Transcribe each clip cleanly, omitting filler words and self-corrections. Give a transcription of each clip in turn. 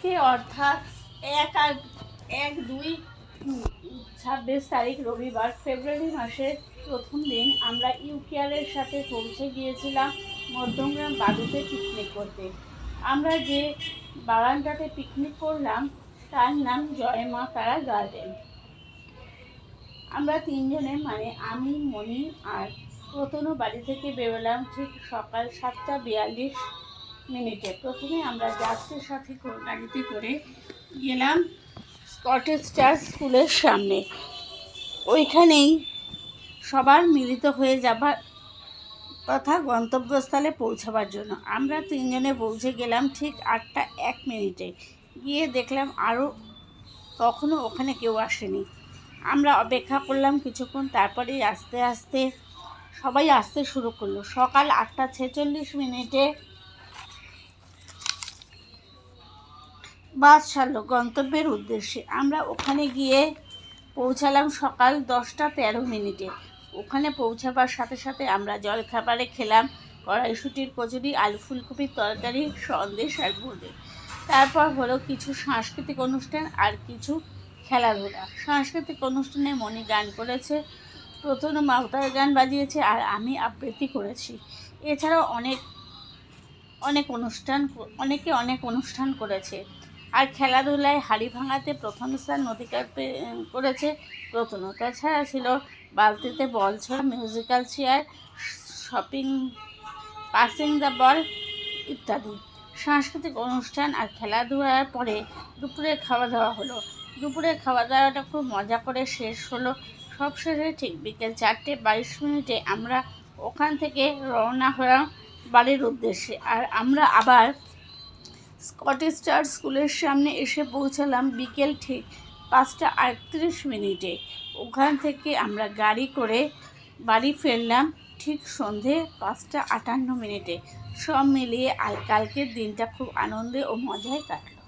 আজকে অর্থাৎ 1/2/26 রবিবার, ফেব্রুয়ারি মাসের প্রথম দিন আমরা ইউকেআরের সাথে পৌঁছে গিয়েছিলাম মধ্যমগ্রাম বাদুতে পিকনিক করতে। আমরা যে বাগানটাতে পিকনিক করলাম তার নাম জয় মা তারা গার্ডেন। আমরা তিনজনে মানে আমি, মণি আর প্রতনু বাড়ি থেকে বেরোলাম ঠিক সকাল 7:42। প্রথমে আমরা যাত্রীর সাথে গাড়িতে করে গেলাম স্কটিশ চার্চ স্কুলের সামনে। ওইখানেই সবার মিলিত হয়ে যাবার কথা গন্তব্যস্থলে পৌঁছাবার জন্য। আমরা তিনজনে পৌঁছে গেলাম ঠিক 8:01। গিয়ে দেখলাম আরও তখনও ওখানে কেউ আসেনি। আমরা অপেক্ষা করলাম কিছুক্ষণ, তারপরেই আস্তে আস্তে সবাই আসতে শুরু করলো। সকাল 8:46 বাস ছাড়লো গন্তব্যের উদ্দেশ্যে। আমরা ওখানে গিয়ে পৌঁছালাম সকাল 10:13। ওখানে পৌঁছাবার সাথে সাথে আমরা জলখাবারে খেলাম কড়াইশুঁটির কচুরি, আলু ফুলকপির তরকারি, সন্দেশ আর বোঁদে। তারপর হলো কিছু সাংস্কৃতিক অনুষ্ঠান আর কিছু খেলাধুলা। সাংস্কৃতিক অনুষ্ঠানে মণি গান করেছে, প্রথম মাউতার গান বাজিয়েছে আর আমি আবৃত্তি করেছি। এছাড়াও অনেক অনুষ্ঠান করেছে। আর খেলাধুলায় হাড়ি ভাঙাতে প্রথম স্থান অধিকার করেছে প্রতনু। তাছাড়া ছিল বালতিতে বল ছোড়া, musical chair, passing the ball ইত্যাদি। সাংস্কৃতিক অনুষ্ঠান আর খেলাধুলার পরে দুপুরের খাওয়া দাওয়া হলো। দুপুরের খাওয়া দাওয়াটা খুব মজা করে শেষ হলো। সব শেষে ঠিক বিকেল 4:22 আমরা ওখান থেকে রওনা হলাম বাড়ির উদ্দেশ্যে। আর আমরা আবার স্কটিশ চার্চ স্কুলের সামনে এসে পৌঁছালাম বিকেল ঠিক 5:38। ওখান থেকে আমরা গাড়ি করে বাড়ি ফিরলাম ঠিক সন্ধে 5:58। সব মিলিয়ে কালকের দিনটা খুব আনন্দে ও মজায় কাটলো।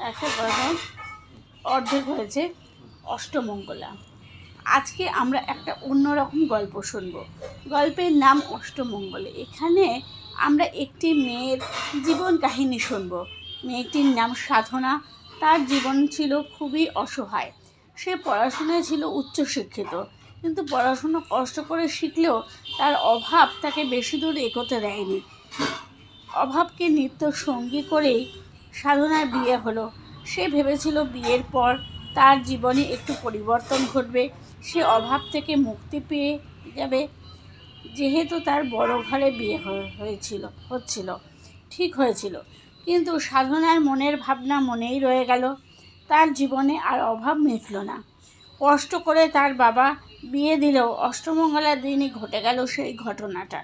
একটা কথা অর্ধেক হয়েছে অষ্টমঙ্গলা। আজকে আমরা একটা অন্যরকম গল্প শুনব। গল্পের নাম অষ্টমঙ্গলে। এখানে আমরা একটি মেয়ের জীবন কাহিনী শুনব। মেয়েটির নাম সাধনা। তার জীবন ছিল খুবই অসহায়। সে পড়াশোনায় ছিল উচ্চশিক্ষিত, কিন্তু পড়াশুনো কষ্ট করে শিখলেও তার অভাব তাকে বেশি দূর এগোতে দেয়নি। অভাবকে নিত্য সঙ্গী করেই সাধনার বিয়ে হলো। সে ভেবেছিল বিয়ের পর তার জীবনে একটু পরিবর্তন ঘটবে, সে অভাব থেকে মুক্তি পেয়ে যাবে। যেহেতু তার বড় ঘরে বিয়ে ঠিক হয়েছিল, কিন্তু সাধনার মনের ভাবনা মনেই রয়ে গেল। তার জীবনে আর অভাব মিটল না। কষ্ট করে তার বাবা বিয়ে দিলেও অষ্টমঙ্গলার দিনই ঘটে গেল সেই ঘটনাটা।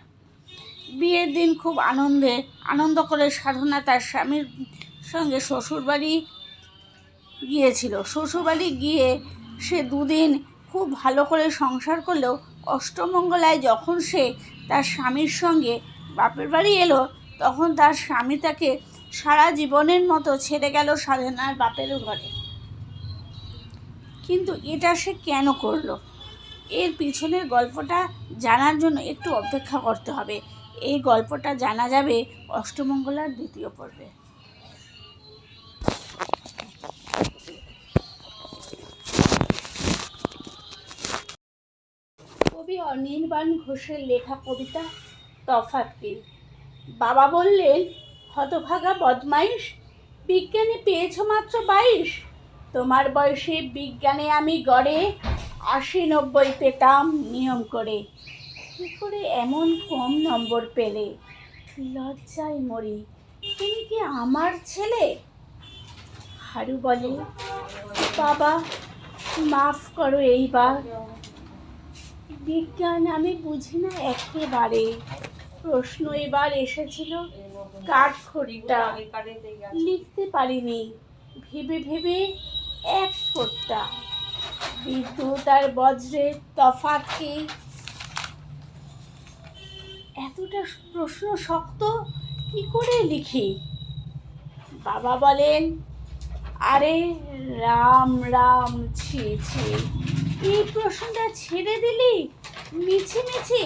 বিয়ের দিন খুব আনন্দ করে সাধনা তার স্বামীর সঙ্গে শ্বশুরবাড়ি গিয়েছিল। শ্বশুরবাড়ি গিয়ে সে 2 দিন খুব ভালো করে সংসার করলেও অষ্টমঙ্গলায় যখন সে তার স্বামীর সঙ্গে বাপের বাড়ি এলো, তখন তার স্বামী তাকে সারা জীবনের মতো ছেড়ে গেল সাধনার বাপের ঘরে। কিন্তু এটা সে কেন করলো? এর পিছনের গল্পটা জানার জন্য একটু অপেক্ষা করতে হবে। এই গল্পটা জানা যাবে অষ্টমঙ্গলার 2য় পর্বে। কবি অনির্বাণ ঘোষের লেখা কবিতা তফাৎ কি। বাবা বললেন, হতভাগা বদমাইশ, বিজ্ঞানে পেয়েছ মাত্র 22। তোমার বয়সে বিজ্ঞানে আমি গড়ে 80-90 পেতাম নিয়ম করে। কী করে এমন কম নম্বর পেলে? লজ্জায় মরি, তুমি কি আমার ছেলে? হারু বলে, বাবা মাফ করো এইবার, বিজ্ঞান আমি বুঝি না একেবারে। প্রশ্ন এবার এসেছিল কাঠখড়িটা, লিখতে পারিনি ভেবে ভেবে 1 ফোঁটা। বিদ্যুৎ আর বজ্রের তফাৎ কি? এতটা প্রশ্ন শক্ত, কি করে লিখি? বাবা বলেন, আরে রাম রাম ছি ছি, এই প্রশ্নটা ছেড়ে দিলি মিছি মিছি।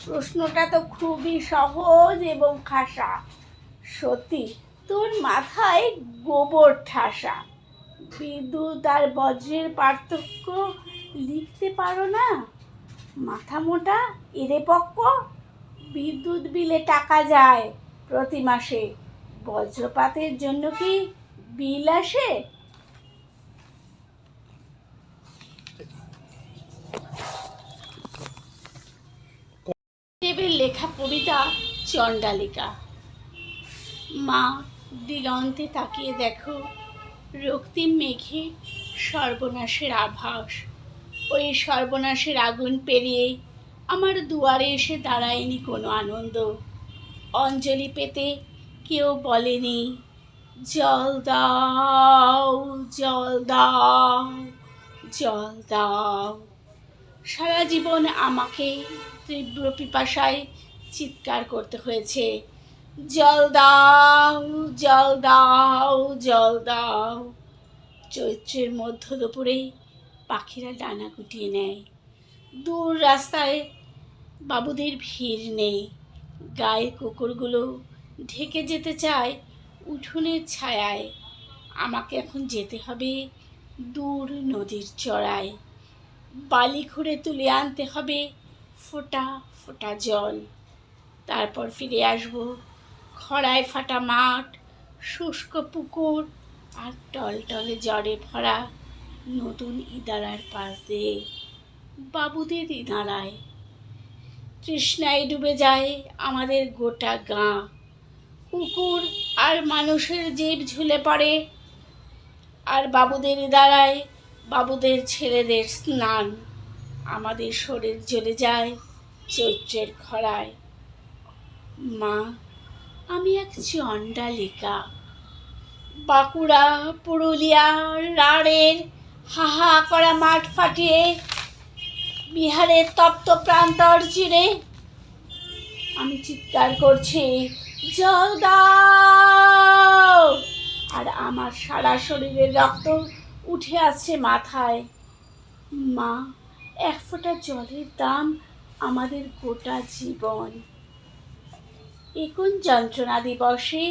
প্রশ্নটা তো খুবই সহজ এবং খাসা। সত্যি তোর মাথায় গোবর ঠাসা। বিদ্যুৎ আর বজ্রের পার্থক্য লিখতে পারো না? মাথা মোটা এরে পক্ক। বিদ্যুৎ বিলে টাকা যায় প্রতি মাসে, বজ্রপাতের জন্য কি বিল আসে? দেবের লেখা কবিতা চণ্ডালিকা। মা, দিগন্তে তাকিয়ে দেখো, রক্তিম মেঘে সর্বনাশের আভাস। ওই সর্বনাশের আগুন পেরিয়ে আমার দুয়ারে এসে দাঁড়ায়নি কোনো আনন্দ। অঞ্জলি পেতে কেউ বলেনি জল দাও, জল দাও, জল দাও। সারা জীবন আমাকে তীব্র পিপাসায় চিৎকার করতে হয়েছে, জল দাও, জল দাও, জল দাও। চৈত্রের মধ্য দুপুরে পাখিরা ডানা গুটিয়ে নেয়। দূর রাস্তায় বাবুদের ভিড় নেই। গায়ের কুকুরগুলো ঢেকে যেতে চায় উঠোনের ছায়ায়। আমাকে এখন যেতে হবে দূর নদীর চড়ায়। বালি খুঁড়ে তুলে আনতে হবে ফোঁটা ফোঁটা জল। তারপর ফিরে আসবো খরায় ফাটা মাঠ, শুষ্ক পুকুর আর টলটলে জলে ভরা নতুন ইদারার পাশ দিয়ে বাবুদের ইনারায়। তৃষ্ণায় ডুবে যায় আমাদের গোটা গাঁ। কুকুর আর মানুষের জীব ঝুলে পড়ে, আর বাবুদের ইদারায় বাবুদের ছেলেদের স্নান। আমাদের শরীর জ্বলে যায় চৈত্রের খরায়। মা, আমি এক চণ্ডালিকা। বাঁকুড়া, পুরুলিয়া, রাঢ়ের হাহা করা মাঠ ফাটিয়ে, বিহারের তপ্ত প্রান্তর চিরে আমি চিৎকার করছি জল দাও। আর আমার সারা শরীরের রক্ত উঠে আসছে মাথায়। মা, এক ফোঁটা জলের দাম আমাদের গোটা জীবন। এখন যন্ত্রণা দিবসে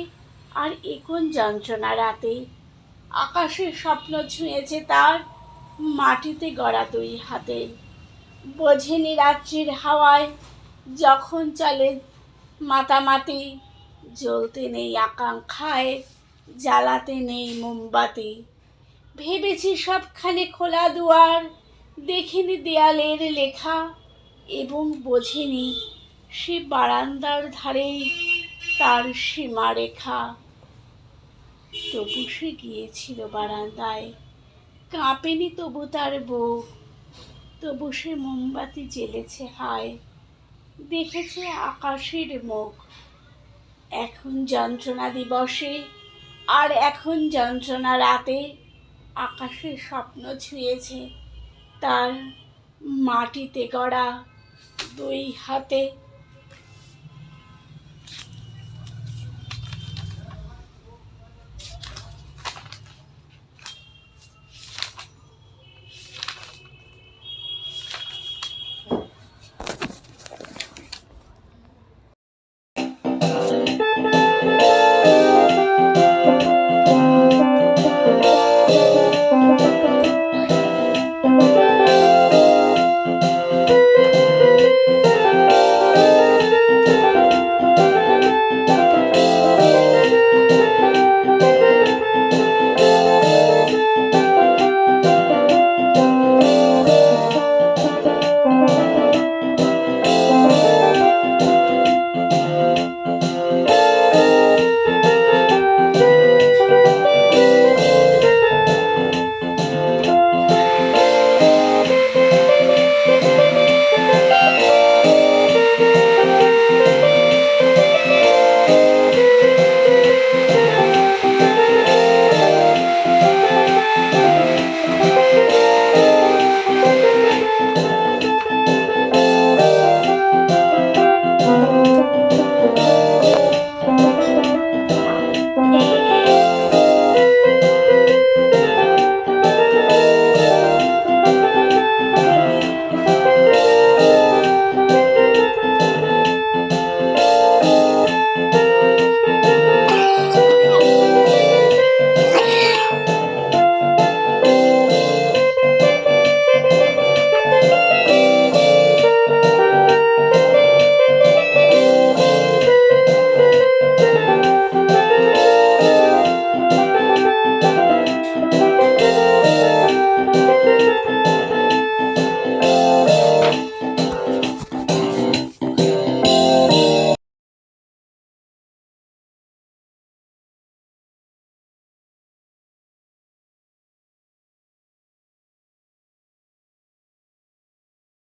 আর এখন যন্ত্রণা রাতে আকাশের স্বপ্ন ছুঁয়েছে তার মাটিতে গড়া দুই হাতে। বোঝেনি রাত্রির হাওয়ায় যখন চলে মাতামাতি, জ্বলতে নেই আকাঙ্ক্ষায়, জ্বালাতে নেই মোমবাতি। ভেবেছি সবখানে খোলা দুয়ার, দেখিনি দেয়ালের লেখা, এবং বোঝেনি সে বারান্দার ধারেই তার সীমারেখা। তবু সে গিয়েছিল বারান্দায়, কাঁপেনি তবু তার বুক। তবু সে মোমবাতি জ্বেলেছে হায়, দেখেছে আকাশের মুখ। এখন যন্ত্রণা দিবসে আর এখন যন্ত্রণা রাতে আকাশের স্বপ্ন ছুঁয়েছে তার মাটিতে গড়া দুই হাতে।